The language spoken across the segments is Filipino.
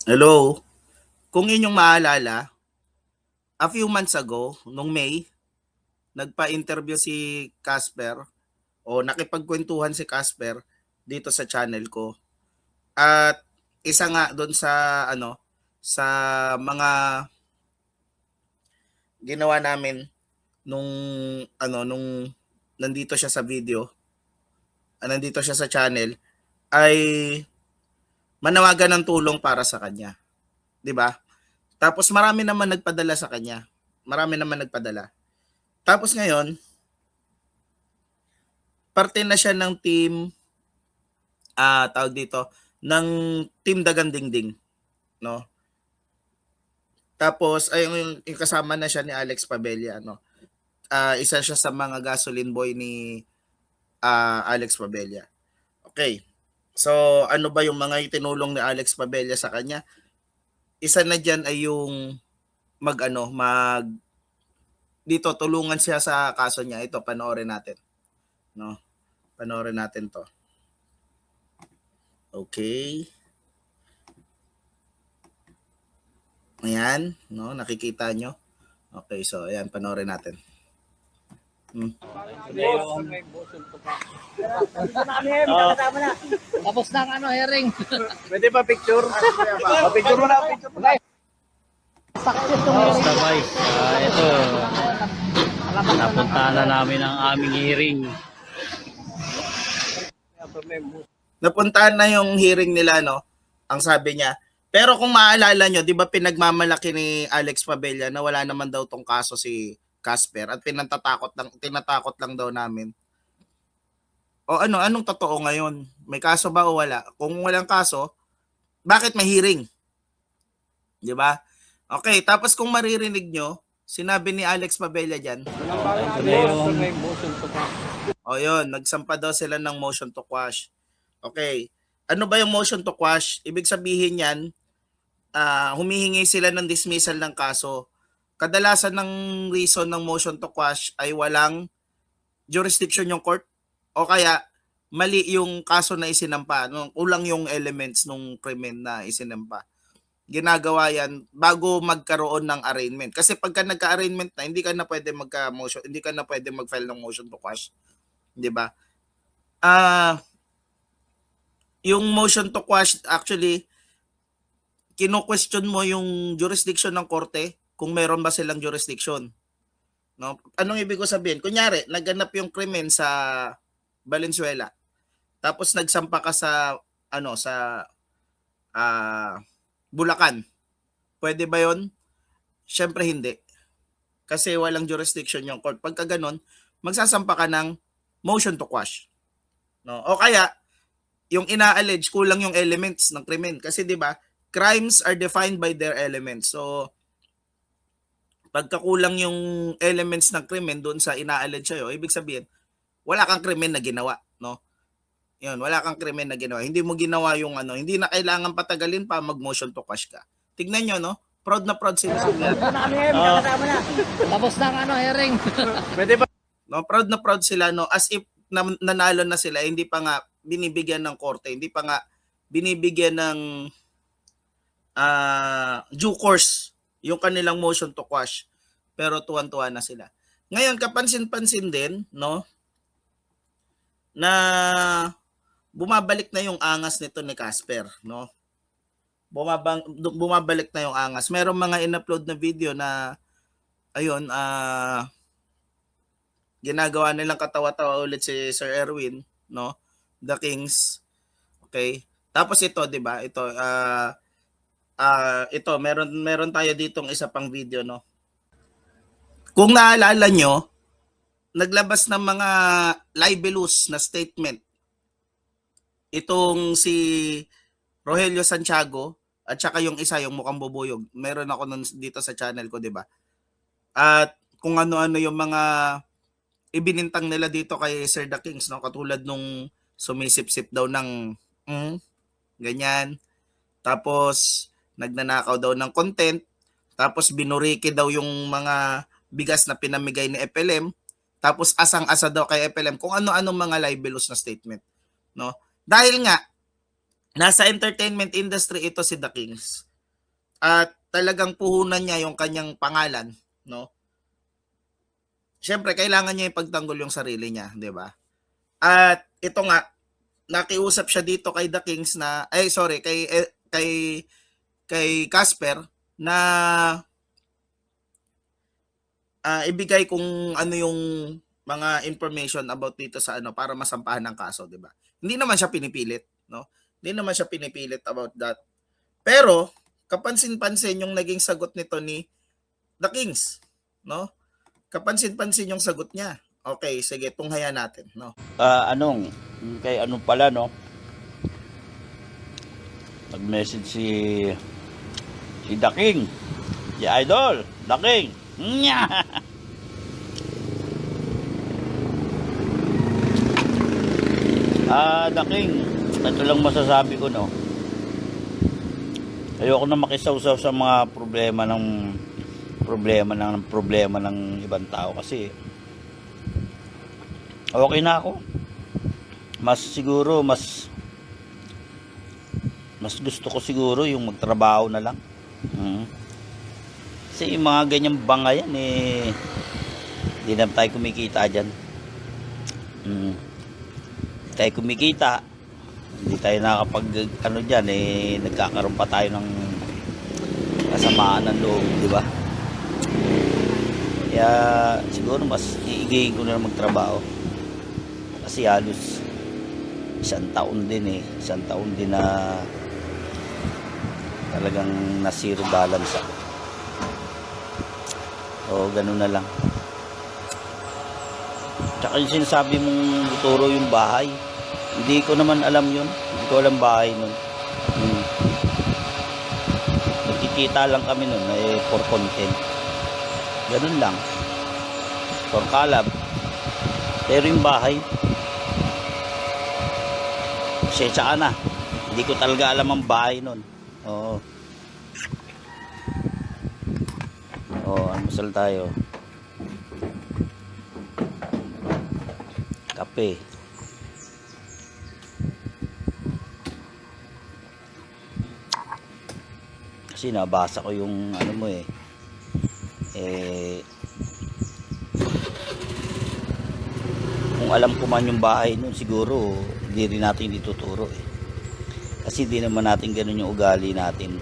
Hello. Kung inyong maalala, a few months ago, nung May, nagpa-interview si Casper o nakipagkwentuhan si Casper dito sa channel ko. At isa nga doon sa sa mga ginawa namin nung nung nandito siya sa video, nandito siya sa channel ay manawagan ng tulong para sa kanya, 'di ba? Tapos marami naman nagpadala sa kanya. Marami naman nagpadala. Tapos ngayon, parte na siya ng team tawag dito, ng Team Dagandingding, no? Tapos ay yung kasama na siya ni Alex Pabella, no? Isa siya sa mga gasoline boy ni Alex Pabella. Okay. So, ano ba yung mga itinulong ni Alex Pabella sa kanya? Isa na diyan ay yung mag dito tulungan siya sa kaso niya. Ito panoorin natin, no? Panoorin natin 'to. Okay. Ayan, no, nakikita nyo. Okay, so ayan, panoorin natin. Tapos ng herring. Pwede ba picture? Picture mo na, picture mo na. Sabay. Ito. Napunta na namin ang aming hearing. Napuntahan na yung hearing nila, no? Ang sabi niya. Pero kung maalala nyo, di ba pinagmamalaki ni Alex Pabella na wala naman daw tong kaso si Casper at tinatakot lang daw namin. O anong totoo ngayon? May kaso ba o wala? Kung walang kaso, bakit may hearing? Di ba? Okay, tapos kung maririnig nyo, sinabi ni Alex Pabella dyan. O yun, nagsampa daw sila ng motion to quash. Okay, ano ba yung motion to quash? Ibig sabihin yan, humihingi sila ng dismissal ng kaso. Kadalasan ng reason ng motion to quash ay walang jurisdiction yung court o kaya mali yung kaso na isinampa, kulang yung elements nung krimen na isinampa. Ginagawa yan bago magkaroon ng arraignment. Kasi pagka nagka-arraignment na, hindi ka na pwede hindi ka na pwede mag-file ng motion to quash. 'Di ba? Yung motion to quash actually kino-question mo yung jurisdiction ng korte kung meron ba silang jurisdiction. No? Anong ibig ko sabihin? Kunyari, naganap yung krimen sa Valenzuela. Tapos nagsampa ka sa Bulacan. Pwede ba 'yon? Syempre hindi. Kasi walang jurisdiction yung court. Pagka ganun, magsasampa ka ng motion to quash. No? O kaya yung ina-allege kulang yung elements ng krimen kasi 'di ba? Crimes are defined by their elements. So pagka kulang yung elements ng krimen doon sa ina-allege sa'yo, ibig sabihin wala kang krimen na ginawa, no? Yun, wala kang krimen na ginawa. Hindi mo ginawa yung hindi na kailangan patagalin pa mag-motion to quash ka. Tignan nyo, no? Proud na proud sila. Tapos ng herring. Pwede ba? No, proud na proud sila, no? As if nanalo na sila, hindi pa nga binibigyan ng korte, hindi pa nga binibigyan ng due course yung kanilang motion to quash. Pero tuwan-tuwa na sila. Ngayon, kapansin-pansin din, no? Na bumabalik na yung angas nito ni Casper, no? Bumabalik na yung angas. Merong mga in-upload na video na ayun, ginagawa nilang katawa-tawa ulit si Sir Erwin, no? The Kings. Okay? Tapos ito, 'di ba? Ito meron tayo ditong isa pang video, no? Kung naalala nyo, naglabas ng mga libelous na statement itong si Rogelio Santiago at saka yung isa, yung mukhang bubuyog. Meron ako nun dito sa channel ko, 'di ba? At kung ano-ano yung mga ibinintang nila dito kay Sir The Kings, no? Katulad nung sumisip-sip daw ng ganyan. Tapos nagnanakaw daw ng content. Tapos binuriki daw yung mga bigas na pinamigay ni FLM. Tapos asang-asa daw kay FLM kung ano-ano mga libelous na statement, no? Dahil nga nasa entertainment industry ito si The Kings. at talagang puhunan niya yung kanyang pangalan, no? Siyempre, kailangan niya ipagtanggol yung sarili niya, di ba? At ito nga, nakiusap siya dito kay The Kings na, kay Casper na ibigay kung ano yung mga information about dito sa ano para masampahan ng kaso, di ba? Hindi naman siya pinipilit, no? Hindi naman siya pinipilit about that. Pero kapansin-pansin yung naging sagot nito ni The Kings, no? Kapansin-pansin yung sagot niya. Okay, sige, tunghayan natin, no? Kay anong pala, no? Nag-message si The King. Si Idol, The King. Nya! The King, ito lang masasabi ko, no? Ayoko na makisawsaw sa mga problema ng ibang tao kasi okay na ako. Mas gusto ko siguro yung magtrabaho na lang. Kasi yung mga ganyang bangayan hindi na tayo kumikita dyan. Hindi tayo kumikita, hindi tayo nakakapag dyan, nagkakaroon pa tayo ng kasamaan ng loob, di ba? Kaya siguro mas iigihin ko na magtrabaho kasi halos isang taon din na talagang na zero balance ako. O ganun na lang. Tsaka yung sinasabi mong ituro yung bahay, hindi ko naman alam yun, hindi ko alam bahay nun. Nagkikita lang kami nun for content, ganun lang, for collab. Pero yung bahay, sensya ka na, hindi ko talaga alam ang bahay nun. Almusal tayo. Kape. Kasi nabasa ko yung ano mo kung alam ko man yung bahay nun, siguro hindi rin natin dituturo kasi hindi naman natin ganun yung ugali natin.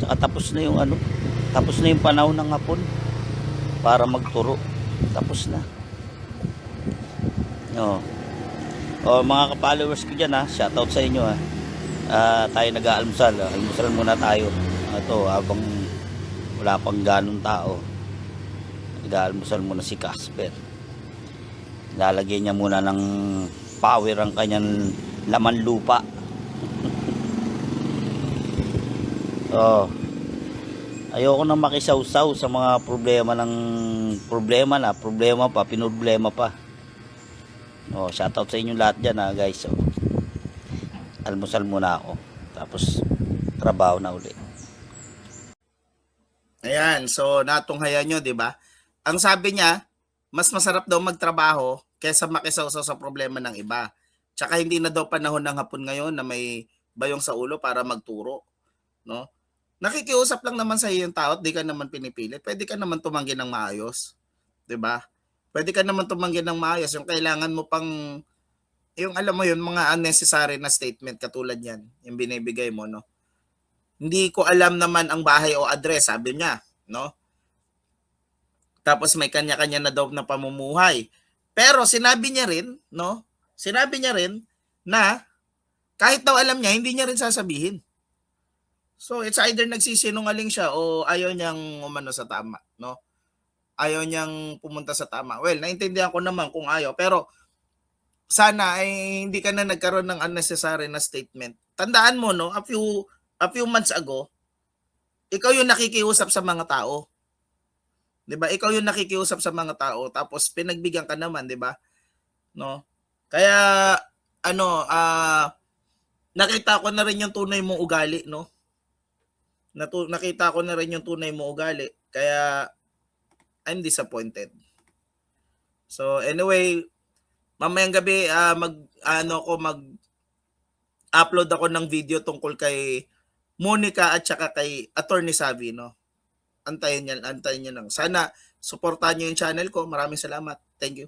Tsaka tapos na yung panahon ng hapon para magturo. Tapos na. Mga ka-followers ko dyan, shoutout sa inyo, tayo nag-aalmusal. Almusal muna tayo. Ito, habang wala pang ganong tao, nag-aalmusal muna si Casper. Lalagyan niya muna ng power ang kanyang laman lupa. Ayoko nang makisawsaw sa mga problema pa. Shoutout sa inyo lahat dyan, guys. Almusal muna ako, tapos trabaho na uli. Ayan, so natunghayan nyo, di ba? Ang sabi niya, mas masarap daw magtrabaho kaysa makisawsaw sa problema ng iba. Tsaka hindi na daw panahon ng hapon ngayon na may bayong sa ulo para magturo, no? Nakikiusap lang naman sa iyo yung tao, di ka naman pinipilit. Pwede ka naman tumanggi ng maayos, 'di ba? Pwede ka naman tumanggi ng maayos. Yung kailangan mo pang yung alam mo yun, mga unnecessary na statement katulad yan, yung binibigay mo, no? Hindi ko alam naman ang bahay o address, sabi niya, no? Tapos may kanya-kanya na daw na pamumuhay. Pero sinabi niya rin, no? Sinabi niya rin na kahit daw alam niya, hindi niya rin sasabihin. So it's either nagsisinungaling siya o ayaw niyang umano sa tama, no? Ayaw niyang pumunta sa tama. Well, naintindihan ko naman kung ayaw, pero sana ay hindi ka na nagkaroon ng unnecessary na statement. Tandaan mo, no, a few months ago, ikaw yung nakikiusap sa mga tao. 'Di ba? Ikaw yung nakikiusap sa mga tao tapos pinagbigyan ka naman, 'di ba? No? Kaya nakita ko na rin yung tunay mong ugali, no? Nakita ko na rin yung tunay mong ugali. Kaya I'm disappointed. So anyway, mamayang gabi mag-upload ako ng video tungkol kay Monica at saka kay Attorney Savino. Antayin niyo lang. Sana suportahan niyo yung channel ko. Maraming salamat. Thank you.